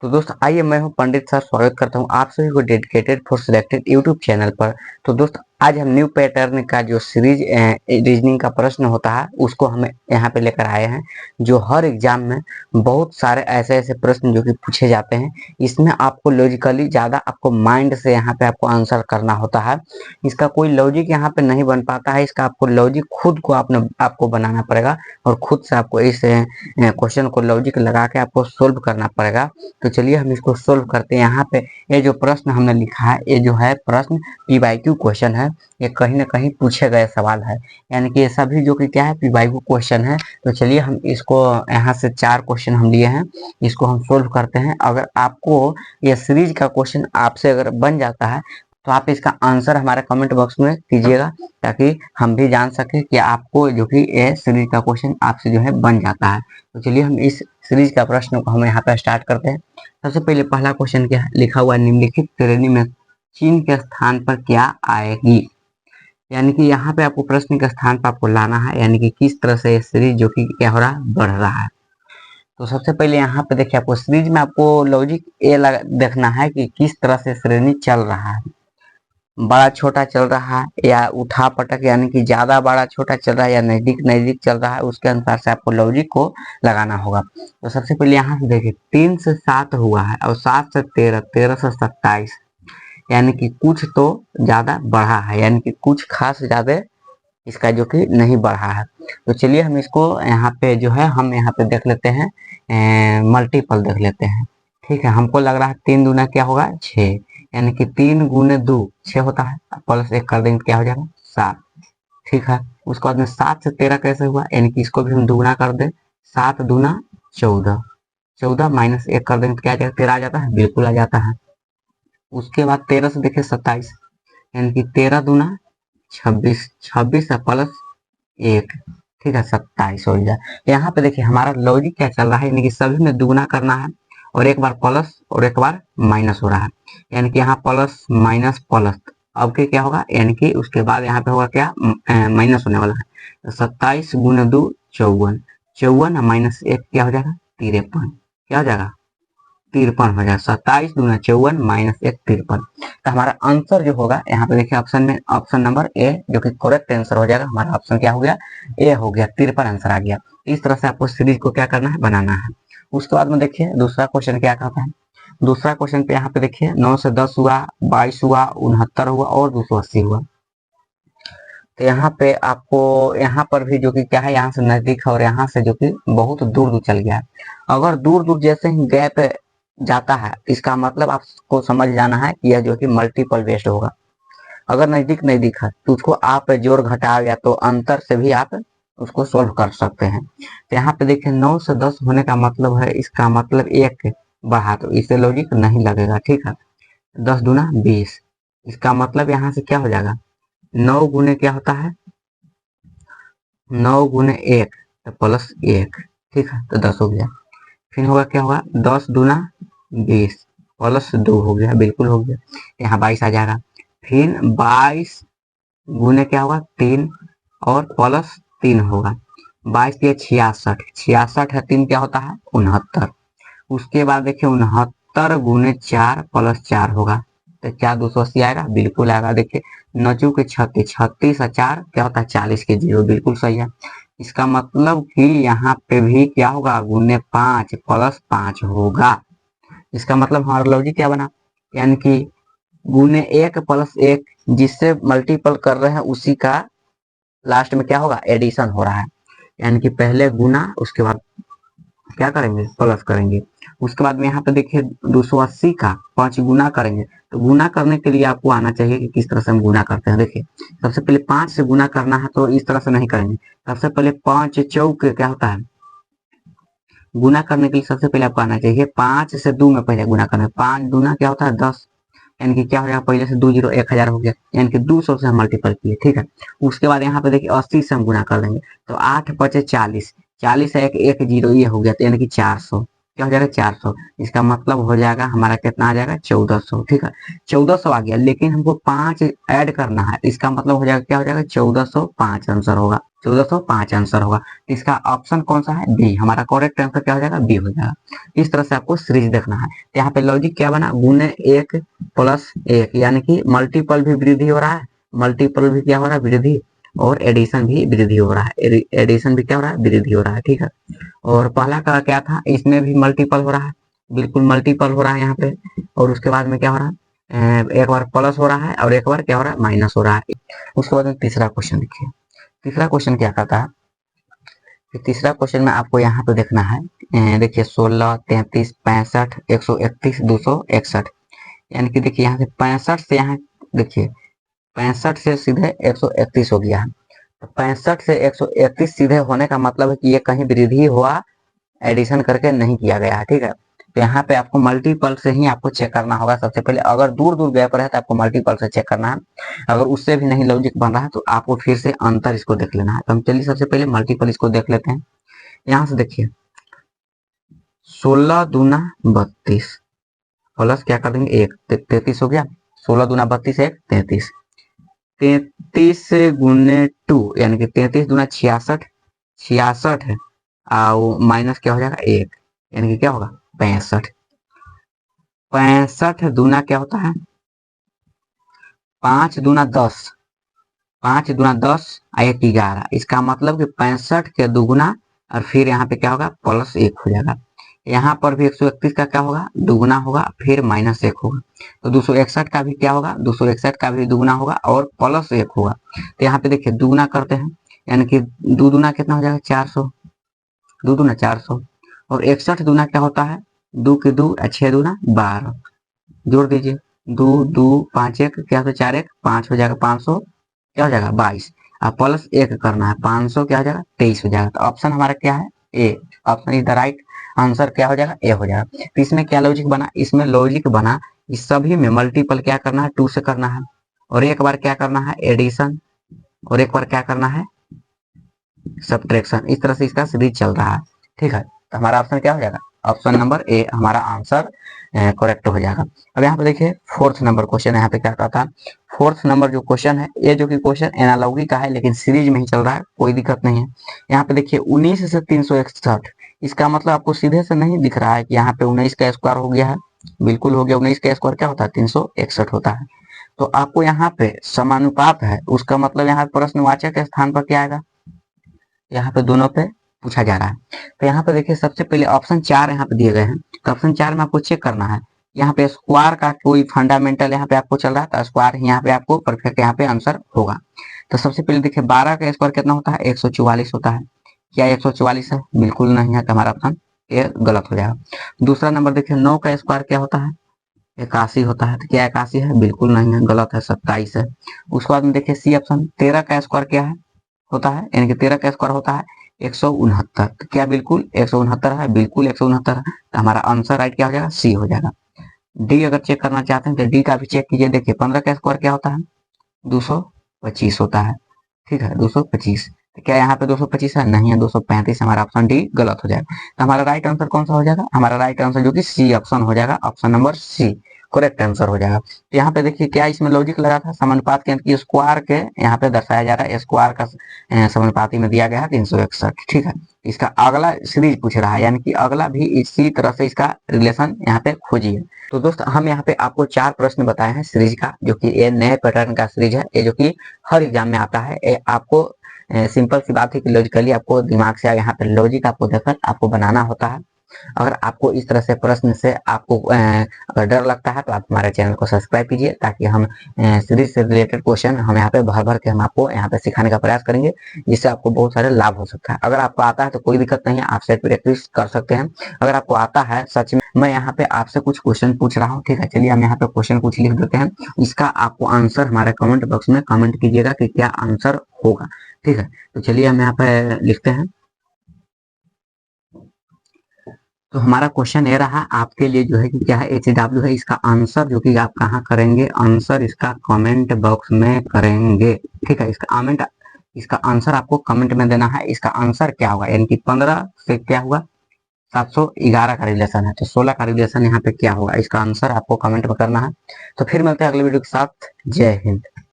तो दोस्त आइए, मैं हूं पंडित सर, स्वागत करता हूं आप सभी को dedicated for selected YouTube channel पर। तो दोस्त आज हम न्यू पैटर्न का जो सीरीज रीजनिंग का प्रश्न होता है उसको हम यहाँ पे लेकर आए हैं, जो हर एग्जाम में बहुत सारे ऐसे ऐसे प्रश्न जो कि पूछे जाते हैं। इसमें आपको लॉजिकली ज़्यादा आपको माइंड से यहाँ पे आपको आंसर करना होता है। इसका कोई लॉजिक यहाँ पे नहीं बन पाता है, इसका आपको लॉजिक खुद को आपको बनाना पड़ेगा और खुद से आपको इस क्वेश्चन को लॉजिक लगा के आपको सोल्व करना पड़ेगा। तो चलिए हम इसको सोल्व करते हैं। यहाँ पे ये जो प्रश्न हमने लिखा है, ये जो है प्रश्न पीवाईक्यू क्वेश्चन है, ये कहीं ना कहीं पूछे गए सवाल है, यानी कि ये सभी जो कि क्या है पीवाईक्यू क्वेश्चन है। तो चलिए हम इसको यहाँ से 4 क्वेश्चन हम लिए हैं, इसको हम सोल्व करते हैं। अगर आपको ये सीरीज का क्वेश्चन आपसे अगर बन जाता है तो आप इसका आंसर हमारे कमेंट बॉक्स में कीजिएगा, ताकि हम भी जान सके कि आपको जो कि ये सीरीज का क्वेश्चन आपसे जो है बन जाता है। तो चलिए हम इस सीरीज का प्रश्न को हम यहाँ पे स्टार्ट करते हैं। सबसे पहले पहला क्वेश्चन क्या है, लिखा हुआ निम्नलिखित श्रेणी में चीन के स्थान पर क्या आएगी। यानी कि यहाँ पे आपको प्रश्न के स्थान पर आपको लाना है, यानी कि किस तरह से ये सीरीज जो कि क्या हो रहा है, बढ़ रहा है। तो सबसे पहले यहाँ पे देखिए, आपको सीरीज में आपको लॉजिक ये देखना है कि किस तरह से श्रेणी चल रहा है, बड़ा छोटा चल रहा है या उठा पटक, यानी कि ज्यादा बड़ा छोटा चल रहा है या नजदीक नजदीक चल रहा है, उसके अनुसार से आपको लॉजिक को लगाना होगा। तो सबसे पहले यहाँ से देखिए 3 से 7 हुआ है और 7 से 13, 13 से 27, यानी कि कुछ तो ज्यादा बढ़ा है, यानी कि कुछ खास ज्यादा इसका जो कि नहीं बढ़ा है। तो चलिए हम इसको यहाँ पे जो है हम यहाँ पे देख लेते हैं, मल्टीपल देख लेते हैं। ठीक है, हमको लग रहा है 3 दूना क्या होगा 6, यानी कि 3 गुने 2 6 होता है, प्लस 1 कर देंगे क्या हो जाएगा 7। ठीक है, उसके बाद में 7 से 13 कैसे हुआ, यानी कि इसको भी हम दुगुना कर दें, 7 दूना 14, 14 माइनस 1 कर देंगे तो क्या आ जाएगा 13 आ जाता है, बिल्कुल आ जाता है। उसके बाद 13 से देखिए 27, यानी कि 13 दूना 26, 26 प्लस 1, ठीक है 27 हो जाए। यहाँ पे देखिए हमारा लॉजिक क्या चल रहा है, यानी कि सभी में दुगुना करना है और एक बार प्लस और एक बार माइनस हो रहा है, यानी कि यहाँ प्लस माइनस प्लस, अब के क्या होगा, यानी कि उसके बाद यहाँ पे होगा क्या माइनस होने वाला है। तो 27 गुना 2 54, 54 माइनस 1 क्या हो जाएगा 53, क्या हो जाएगा 53 हो जाएगा। 27 दूना 54 माइनस 1 53। तो हमारा आंसर जो होगा यहाँ पे देखिए ऑप्शन में ऑप्शन नंबर ए जो कि करेक्ट आंसर हो जाएगा। हमारा ऑप्शन क्या हो गया, ए हो गया, 53 आंसर आ गया। इस तरह से आपको सीरीज को क्या करना है, बनाना है। उसके बाद में देखिए दूसरा क्वेश्चन क्या कहता है। दूसरा क्वेश्चन पे यहाँ पे देखिए 9 से 10 हुआ, 22 हुआ, 69 हुआ और 280 हुआ। तो यहाँ पे आपको यहाँ पर भी जो कि क्या है, यहाँ से नजदीक है और यहाँ से जो कि बहुत दूर दूर चल गया है। अगर दूर दूर जैसे ही गैप जाता है, इसका मतलब आपको समझ जाना है कि यह जो कि मल्टीपल बेस्ड होगा। अगर नजदीक नजदीक है तो उसको आप जोड़ घटाव या तो अंतर से भी आप उसको सोल्व कर सकते हैं। तो यहाँ पे देखिए 9 से 10 होने का मतलब है, इसका मतलब एक बढ़ा, तो इसे लॉजिक नहीं लगेगा। ठीक है, 10 दूना 20, इसका मतलब यहाँ से क्या हो जाएगा, 9 गुने क्या होता है, 9 गुने 1 तो प्लस 1, ठीक है तो 10 हो गया। फिर होगा क्या होगा, 10 दूना 20 प्लस 2 हो गया, बिल्कुल हो गया, यहाँ 22 आ जाएगा। फिर 22 गुने क्या होगा 3 और प्लस 3 होगा, 22 के 66, 66 है 3 क्या होता है 69। उसके बाद देखिए 69 गुने 4 प्लस 4 होगा, तो क्या 280 आएगा, बिल्कुल आएगा। देखिए 9 के 36, 36 और 4 क्या होता है 40 के 0, बिल्कुल सही है। इसका मतलब कि यहाँ पे भी क्या होगा, गुने 5 प्लस 5 होगा। इसका मतलब हमारा लॉजिक क्या बना, यानी कि गुने 1 प्लस 1 जिससे मल्टीपल कर रहे हैं उसी का लास्ट में क्या होगा, एडिशन हो रहा है। यानी कि पहले गुना उसके बाद क्या करेंगे, प्लस करेंगे। उसके बाद में यहाँ पे देखिए 280 का 5 गुना करेंगे, तो गुना करने के लिए आपको आना चाहिए कि किस तरह से हम गुना करते हैं। देखिए सबसे पहले 5 से गुना करना है तो इस तरह से नहीं करेंगे, सबसे पहले 5 चौक क्या होता है, गुना करने के लिए सबसे पहले आपको आना चाहिए 5 से 2 में पहले गुना करना है, 5 दूना क्या होता है 10, यानी कि क्या हो जाएगा, पहले से 2 जीरो 1000 हो गया, यानी कि 200 से हम मल्टीपल किए। ठीक है, उसके बाद यहाँ पे देखिए 80 से हम गुना कर देंगे, तो 8 पचे 40, 40 है एक जीरो ये हो गया, तो यानी कि 400, क्या हो जाएगा 400। इसका मतलब हो जाएगा हमारा कितना आ जाएगा 1400। ठीक है, 1400 आ गया, लेकिन हमको 5 ऐड करना है, इसका मतलब हो जाएगा क्या हो जाएगा 1405 आंसर होगा, 1405 आंसर होगा। इसका ऑप्शन कौन सा है, बी। हमारा करेक्ट आंसर क्या हो जाएगा, बी हो जाएगा। इस तरह से आपको सीरीज देखना है। तो यहाँ पे लॉजिक क्या बना, गुने 1 प्लस 1, यानी कि मल्टीपल भी वृद्धि हो रहा है, मल्टीपल भी क्या हो रहा है, वृद्धि, और एडिशन भी वृद्धि हो रहा है, एडिशन भी क्या हो रहा है, वृद्धि हो रहा है। ठीक है, और पहला का क्या था, इसमें भी मल्टीपल हो रहा है, बिल्कुल मल्टीपल हो रहा है यहाँ पे। और उसके बाद में क्या हो रहा है, एक बार प्लस हो रहा है और एक बार क्या हो रहा है, माइनस हो रहा है। उसके बाद में तीसरा क्वेश्चन देखिए, तीसरा क्वेश्चन क्या कहता है कि तीसरा क्वेश्चन में आपको यहाँ पे देखना है, देखिए 16, 33, 65, 131, 261, यानी कि देखिए यहाँ से 65 से यहाँ, देखिए 65 से सीधे 131 हो गया है। तो 65 से 131 सीधे होने का मतलब है कि ये कहीं वृद्धि हुआ, एडिशन करके नहीं किया गया है। ठीक है, तो यहाँ पे आपको मल्टीपल से ही आपको चेक करना होगा सबसे पहले। अगर दूर दूर गैप रहे तो आपको मल्टीपल से चेक करना है, अगर उससे भी नहीं लॉजिक बन रहा है तो आपको फिर से अंतर इसको देख लेना है। तो हम चलिए सबसे पहले मल्टीपल इसको देख लेते हैं। यहाँ से देखिए 16 दूना 32 प्लस क्या कर देंगे 1, 33 हो गया। 16 दूना 32, 1 33, 33 गुने 2 यानी कि 33 दूना 66, 66 है, और माइनस क्या हो जाएगा 1, यानी कि क्या होगा 65। 65 दूना क्या होता है, 5 दूना 10, 5 दूना 10 1 11, इसका मतलब कि 65 के दुगुना और फिर यहाँ पे क्या होगा प्लस 1 हो जाएगा। यहाँ पर भी 131 का क्या होगा, दुगुना होगा, फिर माइनस 1 होगा। तो 261 का भी क्या होगा, 261 का भी दुगुना होगा और प्लस 1 होगा। तो यहाँ पे देखिए दुगुना करते हैं, यानी कि दो दूना कितना हो जाएगा 400, दो दूना 400, और 61 दूना क्या होता है, 2 के 2, 6 दूना 12, जोड़ दीजिए, 2 2 5 1 क्या होता है, 4 1 5 हो जाएगा, 500 क्या हो जाएगा 22, अब प्लस 1 करना है, 500 क्या हो जाएगा 23 हो जाएगा। तो ऑप्शन हमारा क्या है, A. Option is the right answer, क्या हो जाएगा, ए हो जाएगा। तो इसमें क्या लॉजिक बना, इसमें लॉजिक बना इस सभी में मल्टीपल क्या करना है, 2 से करना है, और एक बार क्या करना है एडिशन, और एक बार क्या करना है सब्ट्रैक्शन। इस तरह से इसका सीरीज चल रहा है। ठीक है, तो हमारा ऑप्शन क्या हो जाएगा, ऑप्शन नंबर ए हमारा आंसर करेक्ट हो जाएगा। अब यहाँ पे देखिए फोर्थ नंबर क्वेश्चन, यहाँ पे क्या कहता है, फोर्थ नंबर जो क्वेश्चन है, ये जो कि क्वेश्चन एनालॉगी का है लेकिन सीरीज में ही चल रहा है, कोई दिक्कत नहीं है। यहाँ पे देखिए 19 से 361, इसका मतलब आपको सीधे से नहीं दिख रहा है कि यहाँ पे 19 का स्क्वायर हो गया है, बिल्कुल हो गया। 19 का स्क्वायर क्या होता है 361 होता है। तो आपको यहाँ पे समानुपात है, उसका मतलब यहाँ प्रश्नवाचक के स्थान पर क्या आएगा, यहाँ पे दोनों पे पूछा जा रहा है। तो यहाँ पे देखिए सबसे पहले ऑप्शन 4 यहाँ पे दिए गए हैं, तो ऑप्शन 4 में आपको चेक करना है, यहाँ पे स्क्वायर का कोई फंडामेंटल यहाँ पे आपको चल रहा है, तो स्क्वायर यहाँ पे आपको परफेक्ट यहाँ पे आंसर होगा। तो सबसे पहले देखिए 12 का स्क्वायर कितना होता है, 144 होता है। क्या 144 है, बिल्कुल नहीं है, तो हमारा ऑप्शन ये गलत हो जाएगा। दूसरा नंबर देखिए 9 का स्क्वायर क्या होता है, 81 होता है। तो क्या 81 है, बिल्कुल नहीं है, गलत है, 27 है। उसके बाद में देखिए सी ऑप्शन 13 का स्क्वायर क्या है, होता है, यानी कि 13 का स्क्वायर होता है 169। तो क्या बिल्कुल 169 है, बिल्कुल 169 है। तो हमारा आंसर राइट क्या हो जाएगा, सी हो जाएगा। डी अगर चेक करना चाहते हैं तो डी का भी चेक कीजिए। देखिए 15 का स्क्वायर क्या होता है, 225 होता है। ठीक है, 225। तो क्या यहाँ पे 225 है, नहीं है, 235। हमारा ऑप्शन डी गलत हो जाएगा। तो हमारा राइट आंसर कौन सा हो जाएगा, हमारा राइट आंसर जो कि सी ऑप्शन हो जाएगा, option number C correct answer हो जाएगा। तो यहाँ पे देखिए क्या इसमें लॉजिक लगा था, समानुपात के अंत की स्क्वायर के यहाँ पे दर्शाया जा रहा है, स्क्वायर का समानुपाती में दिया गया है 361। ठीक है, इसका अगला सीरीज पूछ रहा है, यानी कि अगला भी इसी तरह से इसका रिलेशन यहाँ पे खोजिए। तो दोस्त हम यहाँ पे आपको 4 प्रश्न बताए हैं सीरीज का, जो कि ये नए पैटर्न का सीरीज है, ये जो कि हर एग्जाम में आता है। ये आपको सिंपल सी बात है कि लॉजिकली आपको दिमाग से यहाँ पे लॉजिक आपको देखकर आपको बनाना होता है। अगर आपको इस तरह से प्रश्न से आपको अगर डर लगता है तो आप हमारे चैनल को सब्सक्राइब कीजिए, ताकि हम सीरीज से रिलेटेड क्वेश्चन हम यहाँ पे भर भर के हम आपको यहाँ पे सिखाने का प्रयास करेंगे, जिससे आपको बहुत सारे लाभ हो सकता है। अगर आपको आता है तो कोई दिक्कत नहीं है, आप सेट प्रैक्टिस कर सकते हैं। अगर आपको आता है सच में, मैं यहाँ पे आपसे कुछ क्वेश्चन पूछ रहा हूँ। ठीक है, चलिए हम यहाँ पे क्वेश्चन कुछ लिख देते हैं, इसका आपको आंसर हमारे कमेंट बॉक्स में कमेंट कीजिएगा कि क्या आंसर होगा। ठीक है, तो चलिए हम यहाँ पे लिखते हैं। तो हमारा क्वेश्चन ये रहा आपके लिए जो है कि क्या है HW है, इसका आंसर जो कि आप कहाँ करेंगे, आंसर इसका कमेंट बॉक्स में करेंगे। ठीक है, इसका आंसर आपको कमेंट में देना है। इसका आंसर क्या होगा, यानी कि 15 से क्या हुआ 711 का रिलेशन है। तो 16 का रिलेशन यहाँ पे क्या होगा, इसका आंसर आपको कमेंट में करना है। तो फिर मिलते हैं अगले वीडियो के साथ। जय हिंद।